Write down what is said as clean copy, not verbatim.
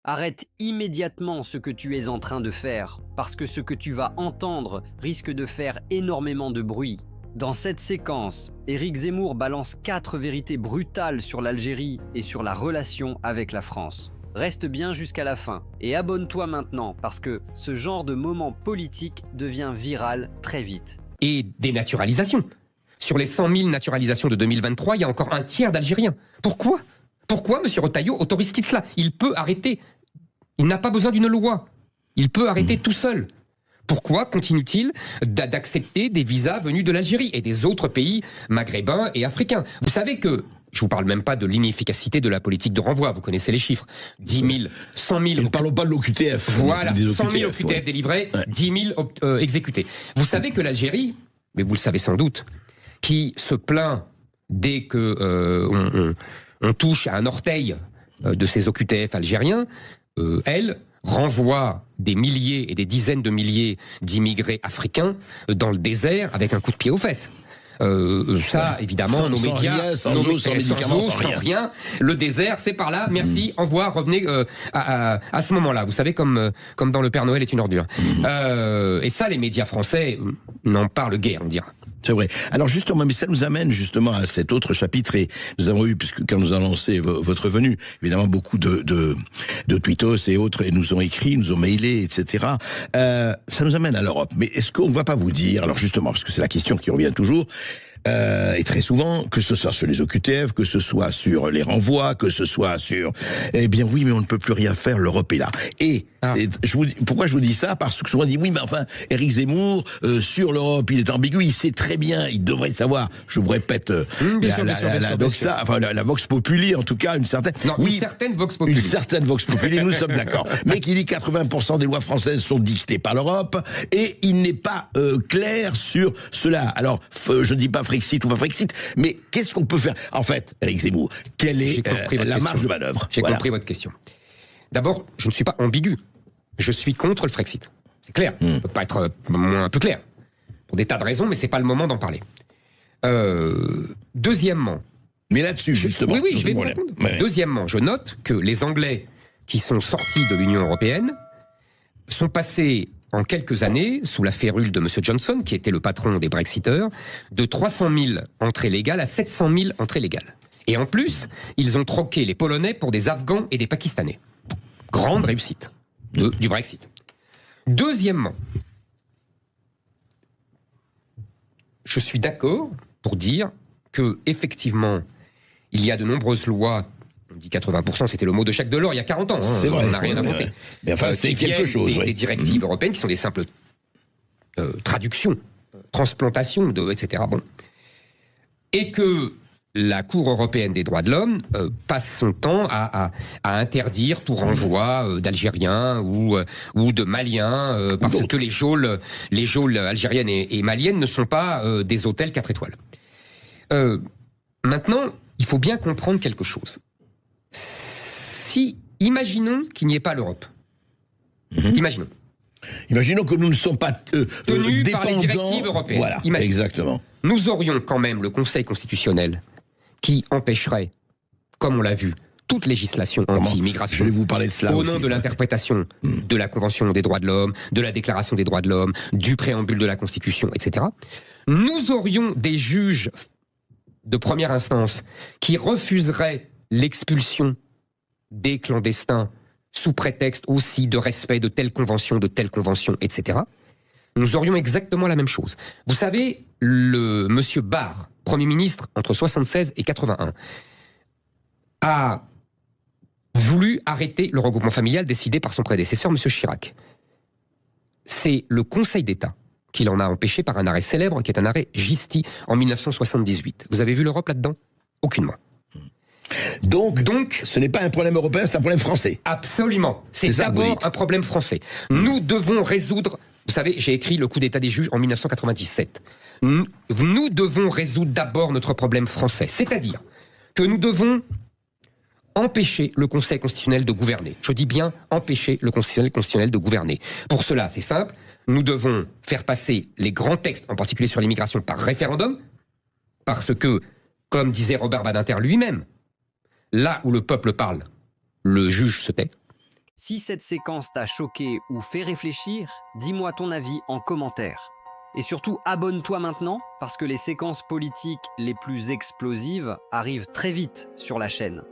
Arrête immédiatement ce que tu es en train de faire, parce que ce que tu vas entendre risque de faire énormément de bruit. Dans cette séquence, Éric Zemmour balance 4 vérités brutales sur l'Algérie et sur la relation avec la France. Reste bien jusqu'à la fin et abonne-toi maintenant parce que ce genre de moment politique devient viral très vite. Et des naturalisations. Sur les 100 000 naturalisations de 2023, il y a encore un tiers d'Algériens. Pourquoi ? Pourquoi M. Retailleau autorise-t-il cela ? Il peut arrêter. Il n'a pas besoin d'une loi. Il peut arrêter tout seul. Pourquoi continue-t-il d'accepter des visas venus de l'Algérie et des autres pays maghrébins et africains ? Vous savez que, je ne vous parle même pas de l'inefficacité de la politique de renvoi, vous connaissez les chiffres. 10 000, 100 000... Et ne parlons pas de l'OQTF. Voilà, des 100 000 OQTF, OQTF délivrés, Ouais. 10 000 exécutés. Vous savez que l'Algérie, mais vous le savez sans doute, qui se plaint dès que on touche à un orteil de ces OQTF algériens, elle renvoie des milliers et des dizaines de milliers d'immigrés africains dans le désert avec un coup de pied aux fesses. Ça, évidemment, Sans nos médias, rien, sans eau, sans médicaments, sans rien. Le désert, c'est par là. Merci, au revoir, revenez à ce moment-là. Vous savez, comme dans Le Père Noël est une ordure. Et ça, les médias français n'en parlent guère, on dira. C'est vrai. Alors justement, mais ça nous amène justement à cet autre chapitre et nous avons eu, puisque quand nous avons annoncé votre venue, évidemment beaucoup de tweetos et autres et nous ont écrit, nous ont mailé, etc. Ça nous amène à l'Europe. Mais est-ce qu'on ne va pas vous dire, alors justement, parce que c'est la question qui revient toujours, et très souvent, que ce soit sur les OQTF, que ce soit sur les renvois, que ce soit sur... Eh bien oui, mais on ne peut plus rien faire, l'Europe est là. Et pourquoi je vous dis ça ? Parce que souvent on dit, oui, mais enfin, Éric Zemmour, sur l'Europe, il est ambigu, il sait très bien, il devrait savoir, je vous répète, la Vox Populi, en tout cas, une certaine... Non, oui, une certaine Vox Populi. Une certaine Vox Populi, nous sommes d'accord. Mais qui dit 80% des lois françaises sont dictées par l'Europe, et il n'est pas clair sur cela. Alors, je ne dis pas Frexit ou pas Frexit, mais qu'est-ce qu'on peut faire ? En fait, Éric Zemmour, quelle est la marge de manœuvre ? J'ai compris votre question. D'abord, je ne suis pas ambigu. Je suis contre le Frexit. C'est clair. Ça ne peut pas être moins plus clair. Pour des tas de raisons, mais ce n'est pas le moment d'en parler. Deuxièmement... Mais là-dessus, justement... Oui, je vais vous répondre. Ouais. Deuxièmement, je note que les Anglais qui sont sortis de l'Union européenne sont passés en quelques années, sous la férule de M. Johnson, qui était le patron des Brexiteurs, de 300 000 entrées légales à 700 000 entrées légales. Et en plus, ils ont troqué les Polonais pour des Afghans et des Pakistanais. Grande réussite du Brexit. Deuxièmement, je suis d'accord pour dire que effectivement, il y a de nombreuses lois. On dit 80%, c'était le mot de Jacques Delors il y a 40 ans. C'est vrai, on n'a rien inventé. Ouais. Mais enfin, c'est quelque chose. Des directives européennes qui sont des simples traductions, transplantations, etc. Bon. Et que la Cour européenne des droits de l'homme passe son temps à interdire tout renvoi d'Algériens ou de Maliens, parce que les geôles algériennes et maliennes ne sont pas des hôtels 4 étoiles. Maintenant, il faut bien comprendre quelque chose. Imaginons qu'il n'y ait pas l'Europe. Imaginons que nous ne sommes pas tenus dépendants par les directives européennes. Voilà, exactement. Nous aurions quand même le Conseil constitutionnel qui empêcherait, comme on l'a vu, toute législation anti-immigration. Je vais vous parler de cela au aussi. nom de l'interprétation de la Convention des droits de l'homme, de la Déclaration des droits de l'homme, du préambule de la Constitution, etc. Nous aurions des juges de première instance qui refuseraient l'expulsion des clandestins sous prétexte aussi de respect de telle convention, etc. Nous aurions exactement la même chose. Vous savez, le monsieur Barre, Premier ministre entre 76 et 81, a voulu arrêter le regroupement familial décidé par son prédécesseur, monsieur Chirac. C'est le Conseil d'État qui l'en a empêché par un arrêt célèbre, qui est un arrêt Gisti en 1978. Vous avez vu l'Europe là-dedans ? Aucunement. Donc, ce n'est pas un problème européen, c'est un problème français. Absolument. C'est d'abord un problème français. Nous devons résoudre... Vous savez, j'ai écrit Le coup d'état des juges en 1997. Nous devons résoudre d'abord notre problème français. C'est-à-dire que nous devons empêcher le Conseil constitutionnel de gouverner. Je dis bien empêcher le Conseil constitutionnel de gouverner. Pour cela, c'est simple, nous devons faire passer les grands textes, en particulier sur l'immigration, par référendum, parce que, comme disait Robert Badinter lui-même, là où le peuple parle, le juge se tait. Si cette séquence t'a choqué ou fait réfléchir, dis-moi ton avis en commentaire. Et surtout, abonne-toi maintenant, parce que les séquences politiques les plus explosives arrivent très vite sur la chaîne.